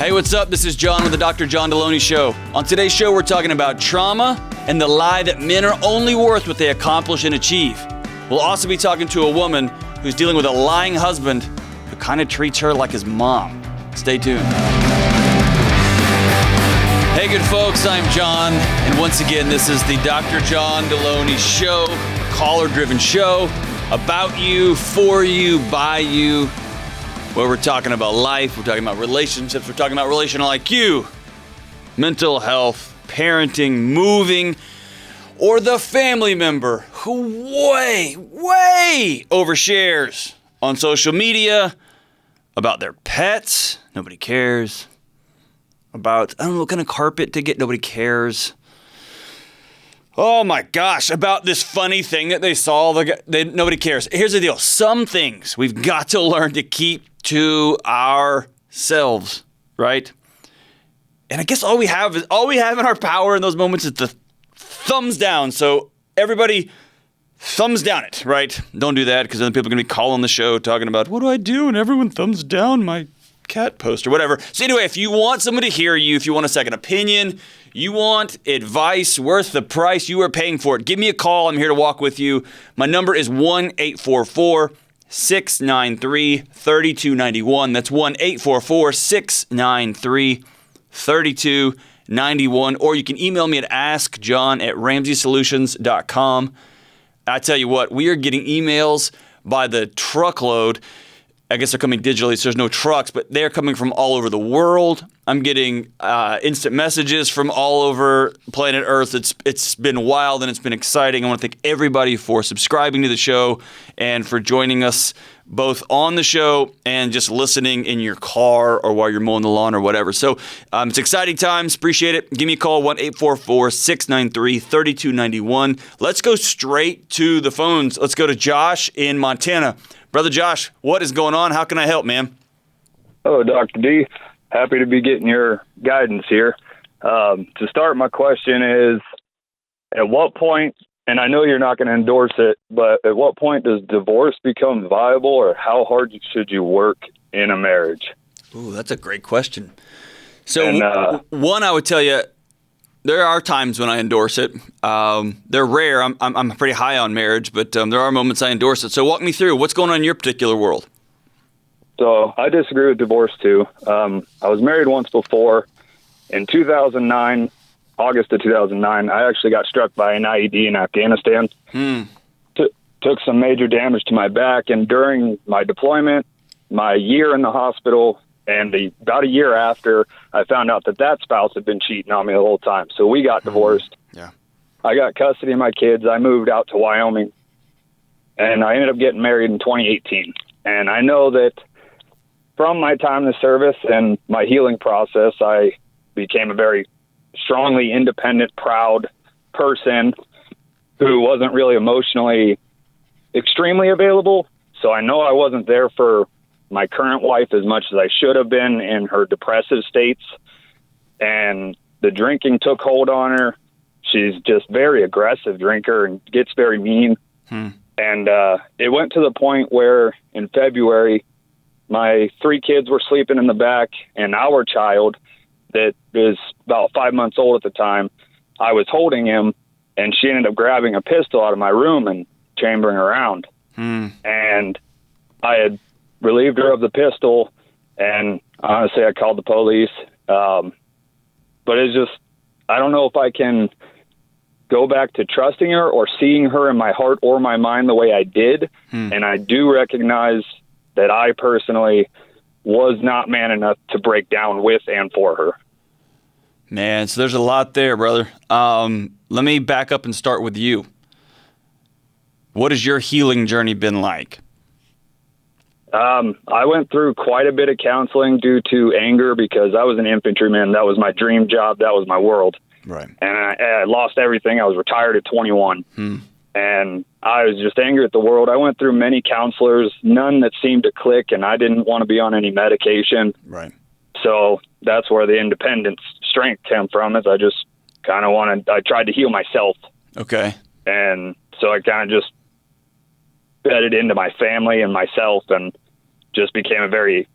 Hey, what's up? This is John with the Dr. John Delony Show. On today's show, we're talking about trauma and the lie that men are only worth what they accomplish and achieve. We'll also be talking to a woman who's dealing with a lying husband who kind of treats her like his mom. Stay tuned. Hey, good folks, I'm John, and once again, this is the Dr. John Delony Show, a caller-driven show about you, for you, by you, where we're talking about life, we're talking about relationships, we're talking about relational IQ, mental health, parenting, moving, or the family member who way overshares on social media about their pets. Nobody cares. About, I don't know what kind of carpet to get. Nobody cares. Oh my gosh, about this funny thing that they saw. Nobody cares. Here's the deal. Some things we've got to learn to keep to ourselves, right? And I guess all we have in our power in those moments is the thumbs down. So everybody thumbs down it, right? Don't do that, because then people are going to be calling the show talking about, what do I do? And everyone thumbs down my cat post or whatever. So anyway, if you want someone to hear you, if you want a second opinion, you want advice worth the price you are paying for it, give me a call. I'm here to walk with you. My number is 1-844-693-3291. That's 1-844-693-3291. Or you can email me at askjohn@ramseysolutions.com. I tell you what, we are getting emails by the truckload. I guess they're coming digitally, so there's no trucks, but they're coming from all over the world. I'm getting instant messages from all over planet Earth. It's been wild and it's been exciting. I want to thank everybody for subscribing to the show and for joining us both on the show and just listening in your car or while you're mowing the lawn or whatever. So it's exciting times. Appreciate it. Give me a call, 1-844-693-3291. Let's go straight to the phones. Let's go to Josh in Montana. Brother Josh, what is going on? How can I help, man? Hello, Dr. D. Happy to be getting your guidance here. To start, my question is, at what point, and I know you're not going to endorse it, but at what point does divorce become viable, or how hard should you work in a marriage? Ooh, that's a great question. So, one, I would tell you, there are times when I endorse it. They're rare. I'm pretty high on marriage, but there are moments I endorse it. So walk me through. What's going on in your particular world? So I disagree with divorce, too. I was married once before. In 2009, August of 2009, I actually got struck by an IED in Afghanistan. Took some major damage to my back, and during my deployment, my year in the hospital, and about a year after, I found out that spouse had been cheating on me the whole time. So we got divorced. Yeah. I got custody of my kids. I moved out to Wyoming, and I ended up getting married in 2018. And I know that from my time in the service and my healing process, I became a very strongly independent, proud person who wasn't really emotionally extremely available. So I know I wasn't there for my current wife as much as I should have been in her depressive states, and the drinking took hold on her. She's just very aggressive drinker and gets very mean. And it went to the point where in February, my 3 kids were sleeping in the back, and our child that is about 5 months old at the time, I was holding him, and she ended up grabbing a pistol out of my room and chambering around. And I had relieved her of the pistol, and honestly, I called the police. But it's just, I don't know if I can go back to trusting her or seeing her in my heart or my mind the way I did. And I do recognize that I personally was not man enough to break down with and for her. Man, so there's a lot there, brother. Let me back up and start with you. What has your healing journey been like? I went through quite a bit of counseling due to anger, because I was an infantryman. That was my dream job. That was my world. Right. And I lost everything. I was retired at 21. And I was just angry at the world. I went through many counselors, none that seemed to click, and I didn't want to be on any medication. Right. So that's where the independent strength came from, is I just kind of I tried to heal myself. Okay. And so I kind of just bedded into my family and myself and just became a very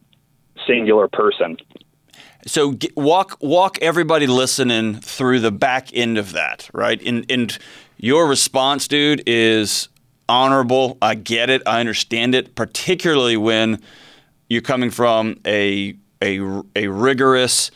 singular person. So walk everybody listening through the back end of that, right? And your response, dude, is honorable. I get it. I understand it, particularly when you're coming from a rigorous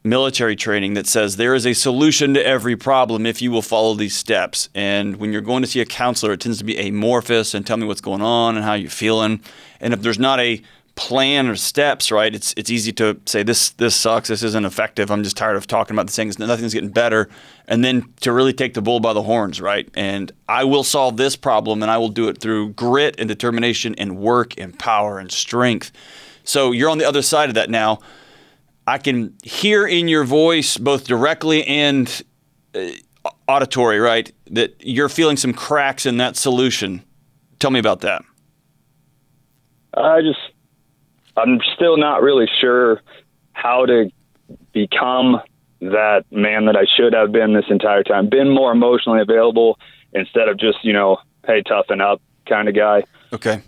military training that says there is a solution to every problem if you will follow these steps. And when you're going to see a counselor, it tends to be amorphous and tell me what's going on and how you're feeling. And if there's not a plan or steps, right, it's easy to say this sucks, this isn't effective, I'm just tired of talking about this thing, nothing's getting better, and then to really take the bull by the horns, right? And I will solve this problem, and I will do it through grit and determination and work and power and strength. So you're on the other side of that now. I can hear in your voice, both directly and auditory, right, that you're feeling some cracks in that solution. Tell me about that. I'm still not really sure how to become that man that I should have been this entire time, been more emotionally available instead of just, hey, toughen up kind of guy. Okay.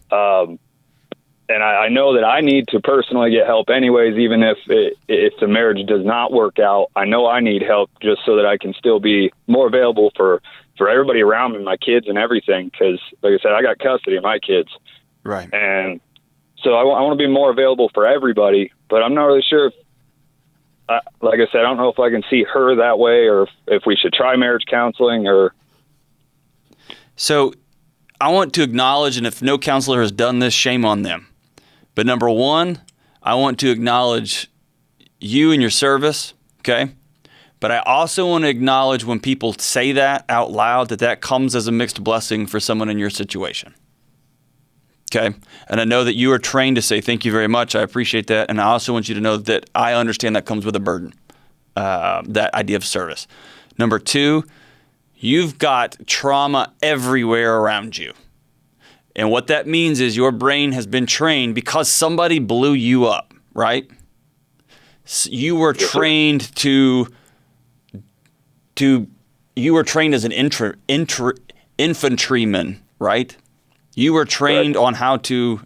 And I know that I need to personally get help anyways, even if the marriage does not work out. I know I need help just so that I can still be more available for everybody around me, my kids and everything. Because, like I said, I got custody of my kids. Right. And so I want to be more available for everybody, but I'm not really sure if, like I said, I don't know if I can see her that way or if we should try marriage counseling or. So I want to acknowledge, and if no counselor has done this, shame on them. But number one, I want to acknowledge you and your service, okay? But I also want to acknowledge when people say that out loud, that comes as a mixed blessing for someone in your situation. Okay. And I know that you are trained to say, thank you very much. I appreciate that. And I also want you to know that I understand that comes with a burden, that idea of service. Number two, you've got trauma everywhere around you. And what that means is your brain has been trained because somebody blew you up, right? You were trained you were trained as an infantryman, right? You were trained on how to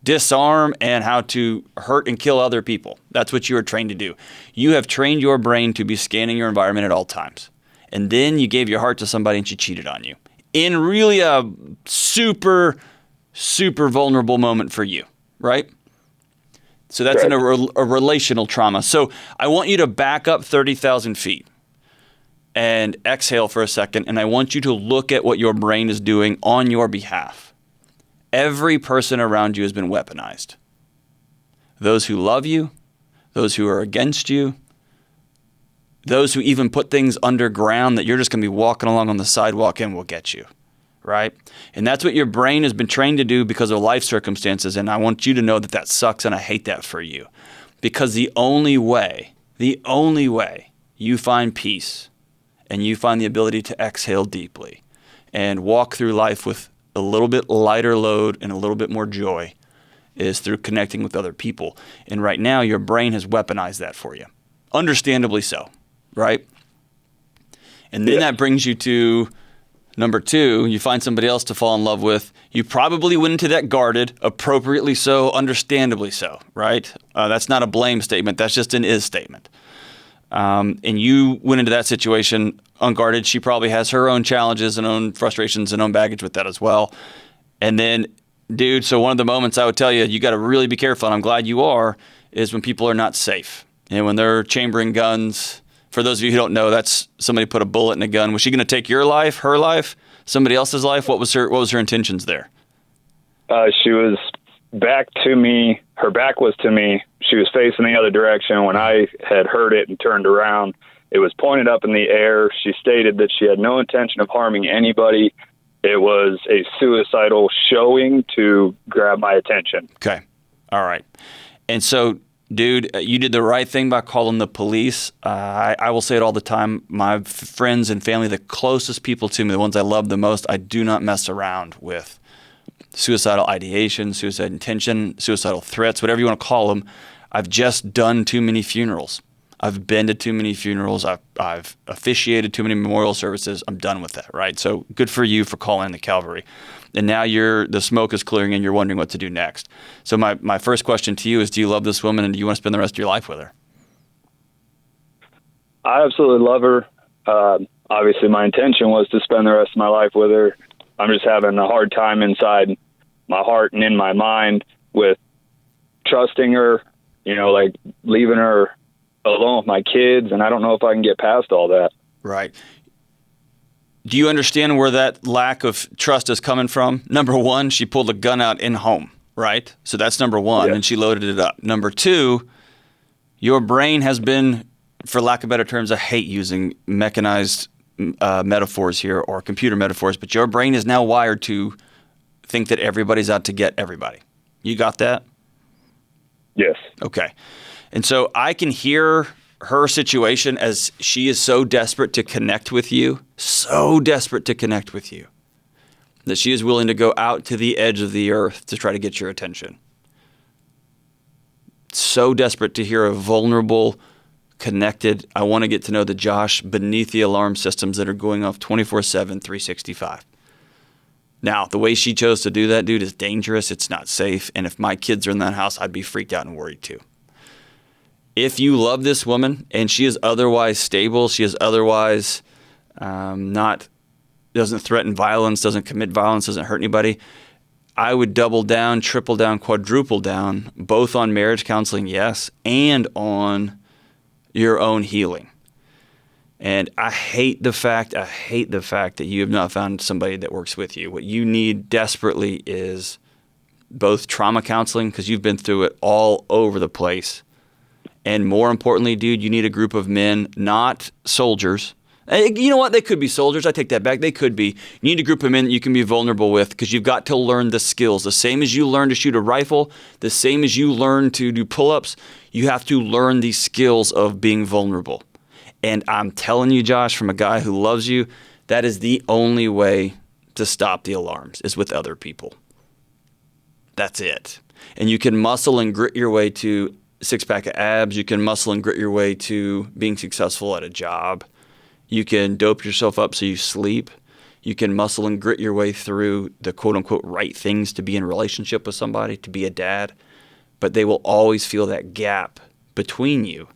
disarm and how to hurt and kill other people. That's what you were trained to do. You have trained your brain to be scanning your environment at all times. And then you gave your heart to somebody and she cheated on you. In really a super, super vulnerable moment for you, right? So that's a relational trauma. So I want you to back up 30,000 feet and exhale for a second. And I want you to look at what your brain is doing on your behalf. Every person around you has been weaponized. Those who love you, those who are against you, those who even put things underground that you're just going to be walking along on the sidewalk and will get you, right? And that's what your brain has been trained to do because of life circumstances. And I want you to know that that sucks and I hate that for you. Because the only way you find peace and you find the ability to exhale deeply and walk through life with a little bit lighter load and a little bit more joy is through connecting with other people. And right now, your brain has weaponized that for you. Understandably so, right? And then that brings you to number two, you find somebody else to fall in love with. You probably went into that guarded, appropriately so, understandably so, right? That's not a blame statement. That's just an is statement. And you went into that situation unguarded. She probably has her own challenges and own frustrations and own baggage with that as well. And then, dude, so one of the moments I would tell you got to really be careful, and I'm glad you are, is when people are not safe. And when they're chambering guns. For those of you who don't know, that's somebody put a bullet in a gun. Was she going to take your life, her life, somebody else's life? What was her intentions there? She was back to me. Her back was to me. She was facing the other direction. When I had heard it and turned around, it was pointed up in the air. She stated that she had no intention of harming anybody. It was a suicidal showing to grab my attention. Okay. All right. And so, dude, you did the right thing by calling the police. I will say it all the time. My friends and family, the closest people to me, the ones I love the most, I do not mess around with suicidal ideation, suicide intention, suicidal threats, whatever you want to call them. I've just done too many funerals. I've been to too many funerals. I've officiated too many memorial services. I'm done with that, right? So good for you for calling the Calvary. And now the smoke is clearing and you're wondering what to do next. So my first question to you is, do you love this woman and do you want to spend the rest of your life with her? I absolutely love her. Obviously, my intention was to spend the rest of my life with her. I'm just having a hard time inside my heart and in my mind with trusting her, like leaving her alone with my kids. And I don't know if I can get past all that. Right. Do you understand where that lack of trust is coming from? Number one, she pulled a gun out in home, right? So that's number one, and she loaded it up. Number two, your brain has been, for lack of better terms, I hate using mechanized metaphors here or computer metaphors, but your brain is now wired to think that everybody's out to get everybody. You got that? Yes. Okay. And so I can hear her situation as she is so desperate to connect with you, that she is willing to go out to the edge of the earth to try to get your attention. So desperate to hear a vulnerable, connected, I want to get to know the Josh beneath the alarm systems that are going off 24/7, 365. Now, the way she chose to do that, dude, is dangerous. It's not safe. And if my kids are in that house, I'd be freaked out and worried too. If you love this woman and she is otherwise stable, she is otherwise doesn't threaten violence, doesn't commit violence, doesn't hurt anybody, I would double down, triple down, quadruple down, both on marriage counseling, yes, and on your own healing. And I hate the fact that you have not found somebody that works with you. What you need desperately is both trauma counseling, because you've been through it all over the place. And more importantly, dude, you need a group of men, not soldiers. You know what? They could be soldiers. I take that back. They could be. You need a group of men that you can be vulnerable with, because you've got to learn the skills. The same as you learn to shoot a rifle, the same as you learn to do pull-ups, you have to learn these skills of being vulnerable. And I'm telling you, Josh, from a guy who loves you, that is the only way to stop the alarms, is with other people. That's it. And you can muscle and grit your way to six-pack of abs. You can muscle and grit your way to being successful at a job. You can dope yourself up so you sleep. You can muscle and grit your way through the quote-unquote right things to be in a relationship with somebody, to be a dad. But they will always feel that gap between you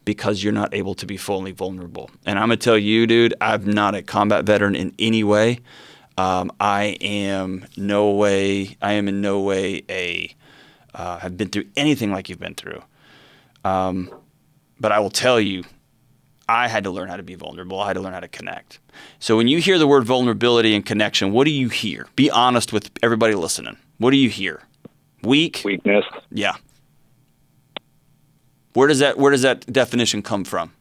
because you're not able to be fully vulnerable. And I'm going to tell you, dude, I'm not a combat veteran in any way. I am in no way have been through anything like you've been through. But I will tell you, I had to learn how to be vulnerable. I had to learn how to connect. So when you hear the word vulnerability and connection, what do you hear? Be honest with everybody listening. What do you hear? Weakness. Yeah. Where does that definition come from?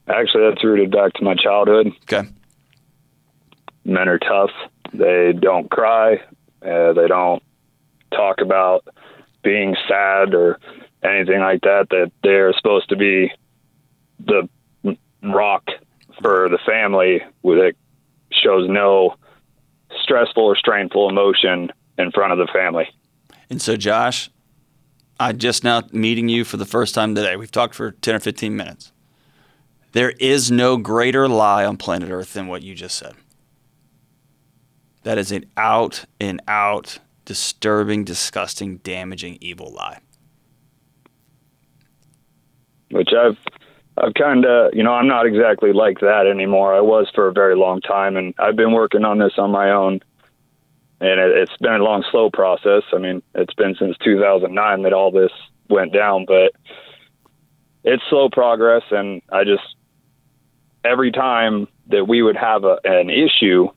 Actually, that's rooted back to my childhood. Okay. Men are tough. They don't cry. They don't talk about being sad or anything like that, that they're supposed to be the rock for the family that shows no stressful or strainful emotion in front of the family. And so, Josh, I just now meeting you for the first time today. We've talked for 10 or 15 minutes. There is no greater lie on planet Earth than what you just said. That is an out and out, disturbing, disgusting, damaging, evil lie. Which I've kind of, I'm not exactly like that anymore. I was for a very long time, and I've been working on this on my own. And it's been a long, slow process. I mean, it's been since 2009 that all this went down, but it's slow progress. And every time that we would have an issue,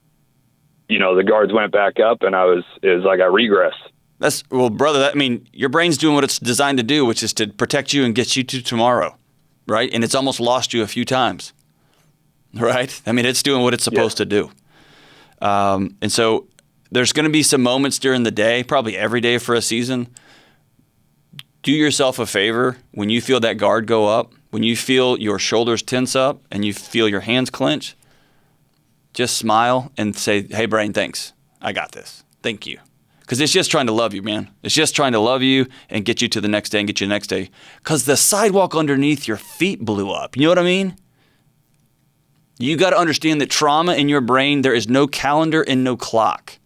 the guards went back up, and it was like I regressed. Well, brother, your brain's doing what it's designed to do, which is to protect you and get you to tomorrow, right? And it's almost lost you a few times, right? It's doing what it's supposed to do. And so there's going to be some moments during the day, probably every day for a season. Do yourself a favor when you feel that guard go up, when you feel your shoulders tense up and you feel your hands clench, just smile and say, hey, brain, thanks. I got this. Thank you. Because it's just trying to love you, man. It's just trying to love you and get you to the next day and get you the next day. Because the sidewalk underneath your feet blew up. You know what I mean? You got to understand that trauma in your brain, there is no calendar and no clock.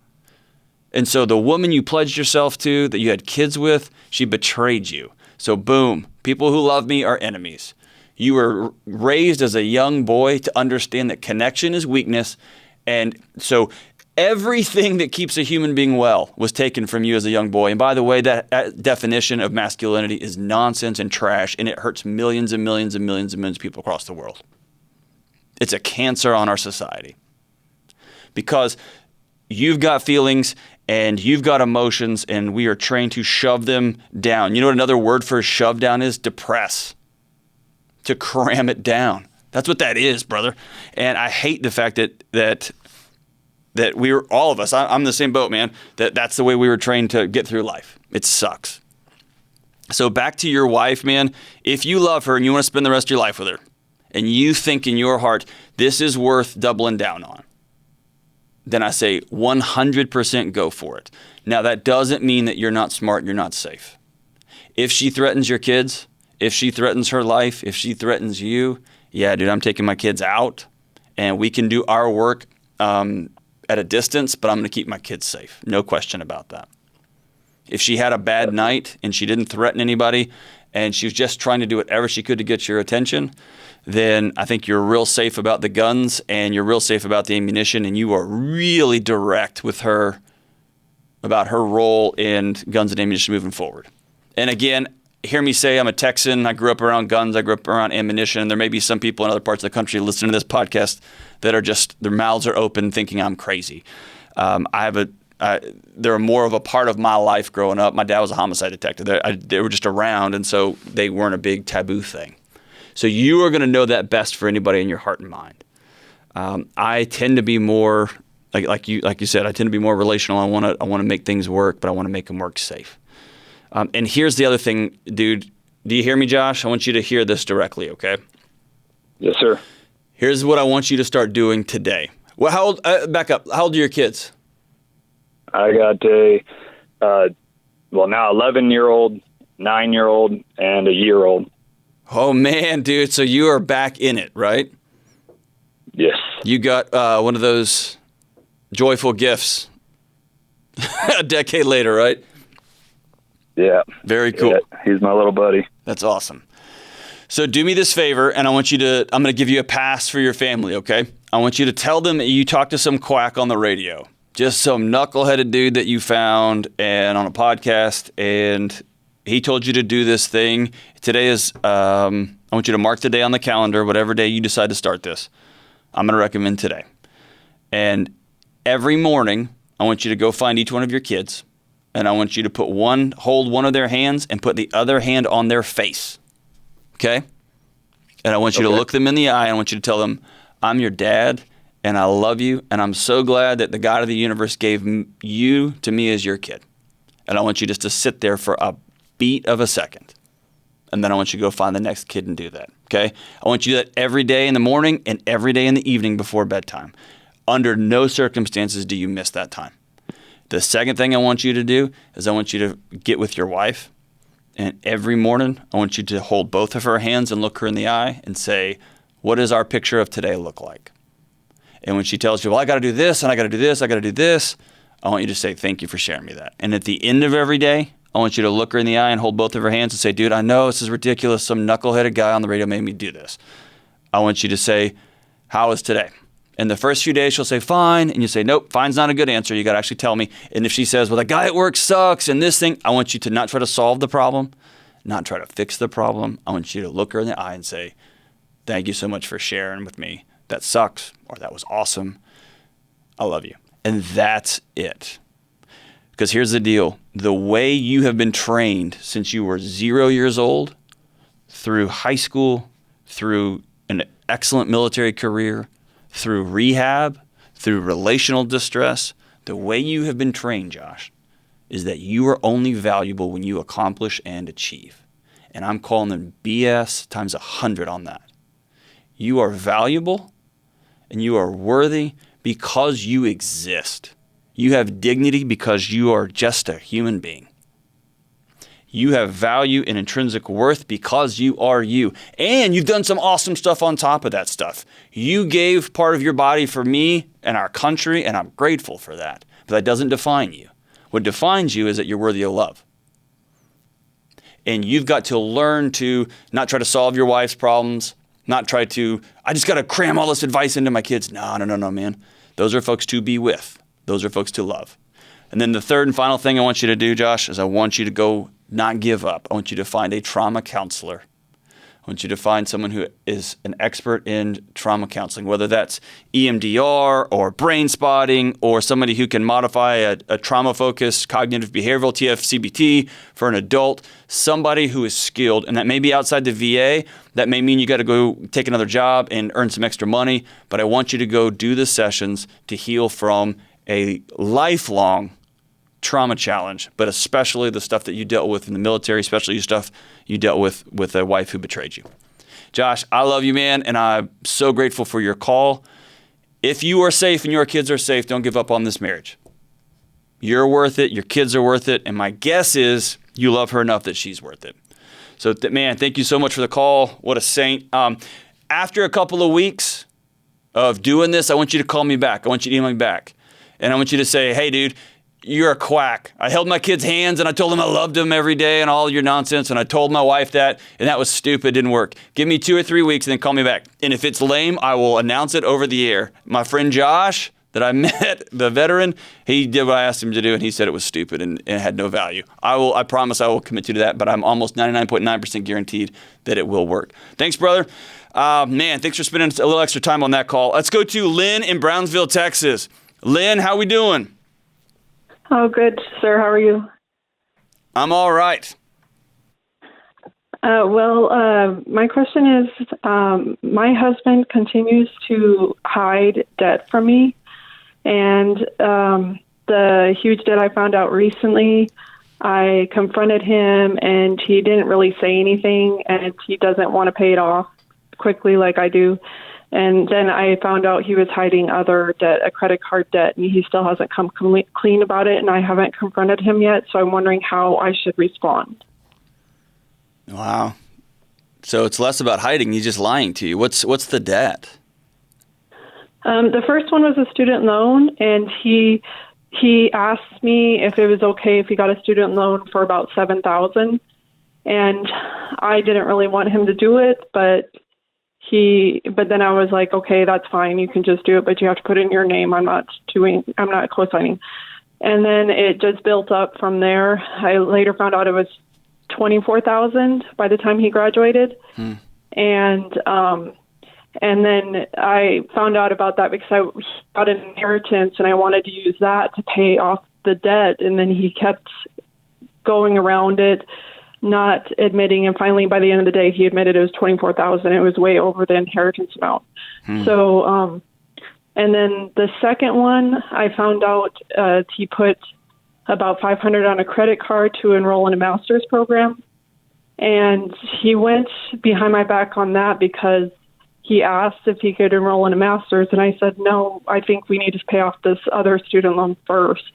And so the woman you pledged yourself to, that you had kids with, she betrayed you. So boom, people who love me are enemies. You were raised as a young boy to understand that connection is weakness. And so everything that keeps a human being well was taken from you as a young boy. And by the way, that definition of masculinity is nonsense and trash, and it hurts millions and millions and millions and millions of people across the world. It's a cancer on our society. Because you've got feelings and you've got emotions, and we are trained to shove them down. You know what another word for shove down is? Depress. To cram it down. That's what that is, brother. And I hate the fact that we were, all of us, I'm in the same boat, man, that's the way we were trained to get through life. It sucks. So back to your wife, man. If you love her and you want to spend the rest of your life with her, and you think in your heart, this is worth doubling down on, then I say 100% go for it. Now, that doesn't mean that you're not smart and you're not safe. If she threatens your kids, if she threatens her life, if she threatens you, yeah, dude, I'm taking my kids out, and we can do our work at a distance, but I'm going to keep my kids safe. No question about that. If she had a bad night and she didn't threaten anybody and she was just trying to do whatever she could to get your attention, then I think you're real safe about the guns and you're real safe about the ammunition, and you are really direct with her about her role in guns and ammunition moving forward. And again, hear me say I'm a Texan. I grew up around guns. I grew up around ammunition. There may be some people in other parts of the country listening to this podcast that are just, their mouths are open thinking I'm crazy. They're more of a part of my life growing up. My dad was a homicide detective. They were just around, and so they weren't a big taboo thing. So you are going to know that best for anybody in your heart and mind. I tend to be more, like you said, I tend to be more relational. I want to make things work, but I want to make them work safe. And here's the other thing, dude. Do you hear me, Josh? I want you to hear this directly, okay? Yes, sir. Here's what I want you to start doing today. Well, how old? Back up. How old are your kids? I got now 11-year-old, 9-year-old, and a year-old. Oh, man, dude. So you are back in it, right? Yes. You got one of those joyful gifts a decade later, right? Yeah. Very cool. Yeah, he's my little buddy. That's awesome. So do me this favor, and I'm going to give you a pass for your family, okay? I want you to tell them that you talked to some quack on the radio, just some knuckleheaded dude that you found and on a podcast, and he told you to do this thing. Today is, I want you to mark the day on the calendar, whatever day you decide to start this. I'm going to recommend today. And every morning, I want you to go find each one of your kids, and I want you to hold one of their hands and put the other hand on their face. Okay? And I want you to look them in the eye, and I want you to tell them, I'm your dad, and I love you, and I'm so glad that the God of the universe gave you to me as your kid. And I want you just to sit there for a beat of a second. And then I want you to go find the next kid and do that. Okay? I want you to do that every day in the morning and every day in the evening before bedtime. Under no circumstances do you miss that time. The second thing I want you to do is I want you to get with your wife, and every morning I want you to hold both of her hands and look her in the eye and say, what does our picture of today look like? And when she tells you, well, I got to do this and I got to do this, I got to do this, I want you to say, thank you for sharing me that. And at the end of every day, I want you to look her in the eye and hold both of her hands and say, dude, I know this is ridiculous. Some knuckleheaded guy on the radio made me do this. I want you to say, how is today? And the first few days she'll say, fine. And you say, nope, fine's not a good answer. You got to actually tell me. And if she says, well, the guy at work sucks and this thing, I want you to not try to solve the problem, not try to fix the problem. I want you to look her in the eye and say, thank you so much for sharing with me. That sucks, or that was awesome. I love you. And that's it. Because here's the deal. The way you have been trained since you were 0 years old, through high school, through an excellent military career, through rehab, through relational distress, the way you have been trained, Josh, is that you are only valuable when you accomplish and achieve. And I'm calling them BS times 100 on that. You are valuable and you are worthy because you exist. You have dignity because you are just a human being. You have value and intrinsic worth because you are you. And you've done some awesome stuff on top of that stuff. You gave part of your body for me and our country, and I'm grateful for that. But that doesn't define you. What defines you is that you're worthy of love. And you've got to learn to not try to solve your wife's problems, not try to, I just got to cram all this advice into my kids. No, man. Those are folks to be with. Those are folks to love. And then the third and final thing I want you to do, Josh, is I want you to go not give up. I want you to find a trauma counselor. I want you to find someone who is an expert in trauma counseling, whether that's EMDR or brain spotting or somebody who can modify a trauma-focused cognitive behavioral TFCBT for an adult, somebody who is skilled. And that may be outside the VA. That may mean you got to go take another job and earn some extra money. But I want you to go do the sessions to heal from a lifelong trauma challenge, but especially the stuff that you dealt with in the military, especially the stuff you dealt with a wife who betrayed you. Josh, I love you, man, and I'm so grateful for your call. If you are safe and your kids are safe, don't give up on this marriage. You're worth it. Your kids are worth it. And my guess is you love her enough that she's worth it. So, man, thank you so much for the call. What a saint. After a couple of weeks of doing this, I want you to call me back. I want you to email me back. And I want you to say, hey, dude, you're a quack. I held my kids' hands and I told them I loved them every day and all your nonsense. And I told my wife that, and that was stupid. It didn't work. Give me 2 or 3 weeks and then call me back. And if it's lame, I will announce it over the air. My friend Josh that I met, the veteran, he did what I asked him to do and he said it was stupid and had no value. I promise I will commit you to that, but I'm almost 99.9% guaranteed that it will work. Thanks, brother. Man, thanks for spending a little extra time on that call. Let's go to Lynn in Brownsville, Texas. Lynn, how we doing? Oh, good, sir. How are you? I'm all right. My question is, my husband continues to hide debt from me, and the huge debt I found out recently, I confronted him, and he didn't really say anything, and he doesn't want to pay it off quickly like I do. And then I found out he was hiding other debt, a credit card debt, and he still hasn't come clean about it, and I haven't confronted him yet, so I'm wondering how I should respond. Wow. So it's less about hiding, he's just lying to you. What's the debt? The first one was a student loan, and he asked me if it was okay if he got a student loan for about $7,000, and I didn't really want him to do it, but then I was like, okay, that's fine. You can just do it, but you have to put in your name. I'm not co-signing. And then it just built up from there. I later found out it was $24,000 by the time he graduated. And then I found out about that because I got an inheritance and I wanted to use that to pay off the debt. And then he kept going around it, not admitting, and finally by the end of the day he admitted it was $24,000. It was way over the inheritance amount. So and then the second one, I found out he put about $500 on a credit card to enroll in a master's program, and he went behind my back on that because he asked if he could enroll in a master's, and I said no, I think we need to pay off this other student loan first.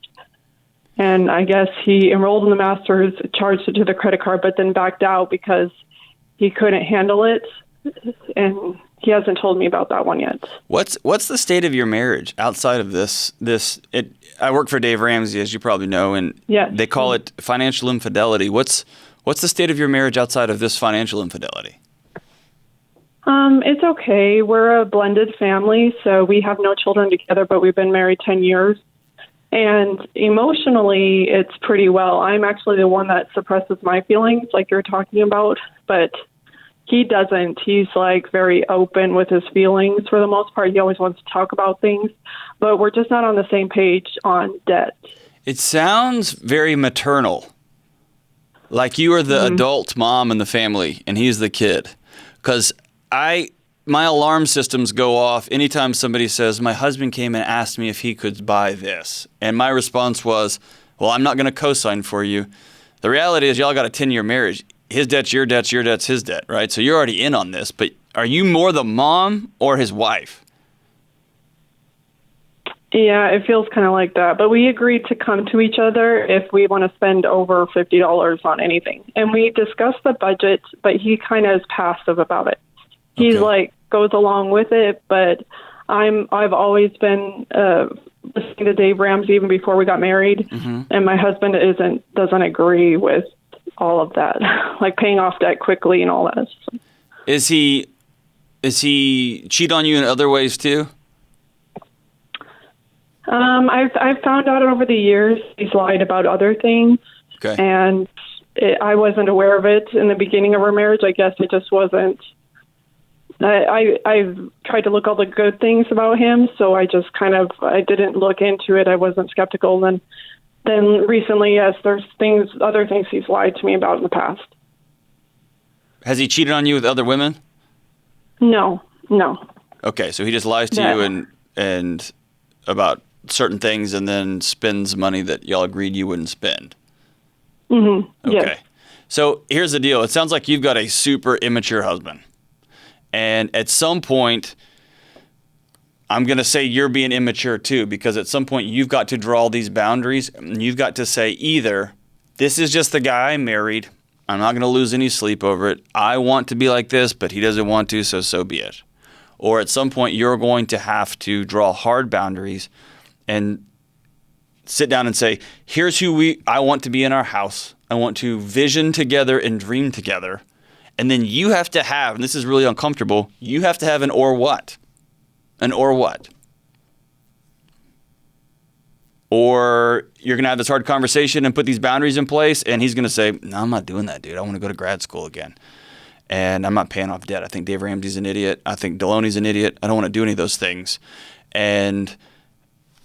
And I guess he enrolled in the master's, charged it to the credit card, but then backed out because he couldn't handle it. And he hasn't told me about that one yet. What's the state of your marriage outside of this? I work for Dave Ramsey, as you probably know, and yes. They call it financial infidelity. What's the state of your marriage outside of this financial infidelity? It's okay. We're a blended family, so we have no children together, but we've been married 10 years. And emotionally, it's pretty well. I'm actually the one that suppresses my feelings, like you're talking about, but he doesn't. He's like very open with his feelings for the most part. He always wants to talk about things, but we're just not on the same page on debt. It sounds very maternal, like you are the adult mom in the family and he's the kid. Because my alarm systems go off anytime somebody says, my husband came and asked me if he could buy this. And my response was, well, I'm not going to co-sign for you. The reality is y'all got a 10-year marriage. His debt's your debt's his debt, right? So you're already in on this. But are you more the mom or his wife? Yeah, it feels kind of like that. But we agreed to come to each other if we want to spend over $50 on anything. And we discussed the budget, but he kind of is passive about it. He's like, goes along with it, but I've always been listening to Dave Ramsey even before we got married, and my husband doesn't agree with all of that, like paying off debt quickly and all that. Is he cheat on you in other ways too? I've found out over the years he's lied about other things, Okay. and I wasn't aware of it in the beginning of our marriage. I guess it just wasn't. I've tried to look all the good things about him, so I just I didn't look into it. I wasn't skeptical. And then recently, yes, there's other things he's lied to me about in the past. Has he cheated on you with other women? No. Okay, so he just lies to you and about certain things, and then spends money that y'all agreed you wouldn't spend. Mm-hmm. Okay. Yes. So here's the deal. It sounds like you've got a super immature husband. And at some point, I'm going to say you're being immature too, because at some point you've got to draw these boundaries, and you've got to say either this is just the guy I married. I'm not going to lose any sleep over it. I want to be like this, but he doesn't want to, so be it. Or at some point you're going to have to draw hard boundaries and sit down and say, here's who I want to be in our house. I want to vision together and dream together. And then you have to have, and this is really uncomfortable, you have to have an or what. An or what. Or you're going to have this hard conversation and put these boundaries in place, and he's going to say, no, I'm not doing that, dude. I want to go to grad school again. And I'm not paying off debt. I think Dave Ramsey's an idiot. I think Delony's an idiot. I don't want to do any of those things. And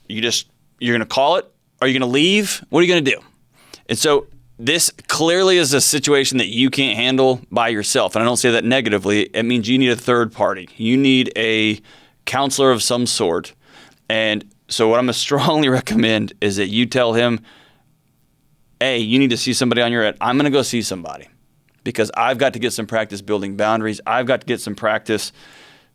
you're going to call it? Are you going to leave? What are you going to do? And so this clearly is a situation that you can't handle by yourself. And I don't say that negatively. It means you need a third party. You need a counselor of some sort. And so what I'm going to strongly recommend is that you tell him, hey, you need to see somebody on your end. I'm going to go see somebody because I've got to get some practice building boundaries. I've got to get some practice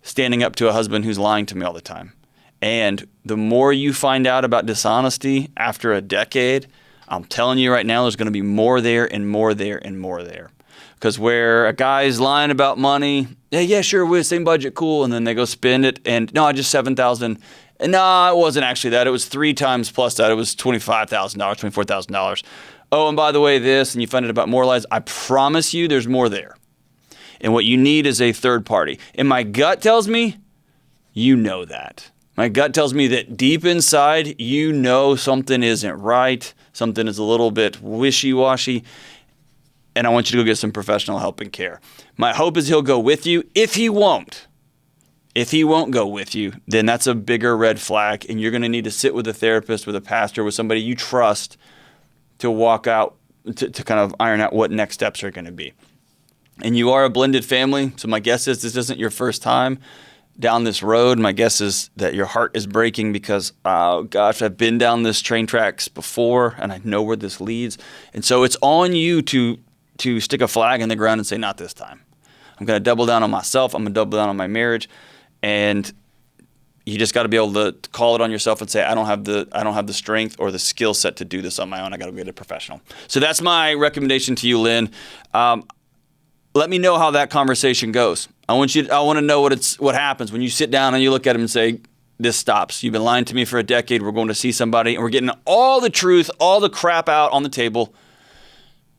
standing up to a husband who's lying to me all the time. And the more you find out about dishonesty after a decade, I'm telling you right now, there's going to be more there and more there and more there. Because where a guy's lying about money, yeah, sure, we're the same budget, cool, and then they go spend it, and no, I just $7,000. And no, it wasn't actually that. It was 3 times plus that. It was $25,000, $24,000. Oh, and by the way, this, and you find out about more lies. I promise you there's more there. And what you need is a third party. And my gut tells me you know that. My gut tells me that deep inside, you know something isn't right, something is a little bit wishy-washy, and I want you to go get some professional help and care. My hope is he'll go with you. If he won't go with you, then that's a bigger red flag, and you're going to need to sit with a therapist, with a pastor, with somebody you trust to walk out, to kind of iron out what next steps are going to be. And you are a blended family, so my guess is this isn't your first time down this road. My guess is that your heart is breaking because, oh gosh, I've been down this train tracks before and I know where this leads. And so it's on you to stick a flag in the ground and say, not this time. I'm going to double down on myself. I'm going to double down on my marriage. And you just got to be able to call it on yourself and say, I don't have the strength or the skill set to do this on my own. I got to get a professional. So that's my recommendation to you, Lynn. Let me know how that conversation goes. I want to know what happens when you sit down and you look at him and say, this stops. You've been lying to me for a decade. We're going to see somebody and we're getting all the truth, all the crap out on the table.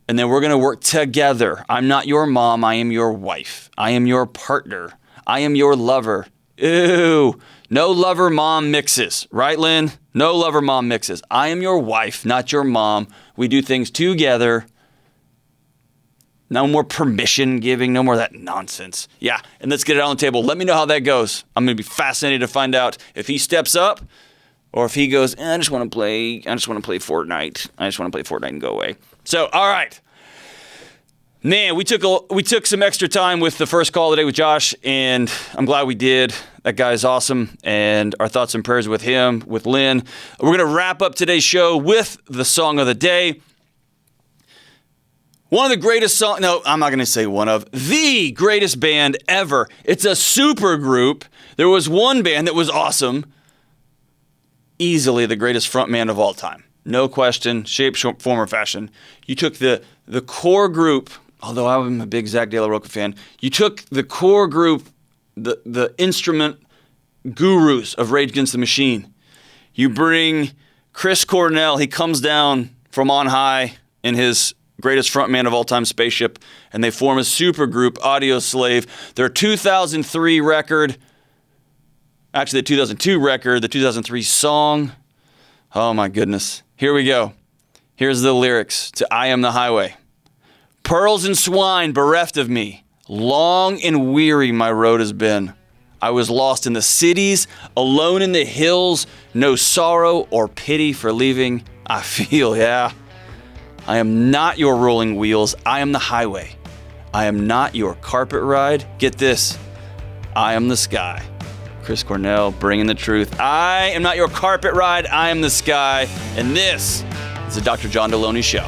And then we're going to work together. I'm not your mom. I am your wife. I am your partner. I am your lover. Ew. No lover mom mixes. Right, Lynn? No lover mom mixes. I am your wife, not your mom. We do things together. No more permission giving, no more of that nonsense. Yeah, and let's get it on the table. Let me know how that goes. I'm going to be fascinated to find out if he steps up or if he goes, I just want to play Fortnite. I just want to play Fortnite and go away. So, all right. Man, we took some extra time with the first call today with Josh, and I'm glad we did. That guy's awesome, and our thoughts and prayers with him, with Lynn. We're going to wrap up today's show with the song of the day. One of the greatest songs, no, I'm not going to say one of, the greatest band ever. It's a super group. There was one band that was awesome. Easily the greatest frontman of all time. No question, shape, form, or fashion. You took the core group, although I'm a big Zach De La Rocha fan, you took the core group, the instrument gurus of Rage Against the Machine. You bring Chris Cornell. He comes down from on high in his greatest frontman of all time spaceship, and they form a super group, Audio Slave. Their 2003 record, actually the 2002 record, the 2003 song. Oh my goodness. Here we go. Here's the lyrics to I Am the Highway. Pearls and swine bereft of me. Long and weary my road has been. I was lost in the cities, alone in the hills, no sorrow or pity for leaving. I feel, yeah. I am not your rolling wheels. I am the highway. I am not your carpet ride. Get this. I am the sky. Chris Cornell bringing the truth. I am not your carpet ride. I am the sky. And this is the Dr. John Delony Show.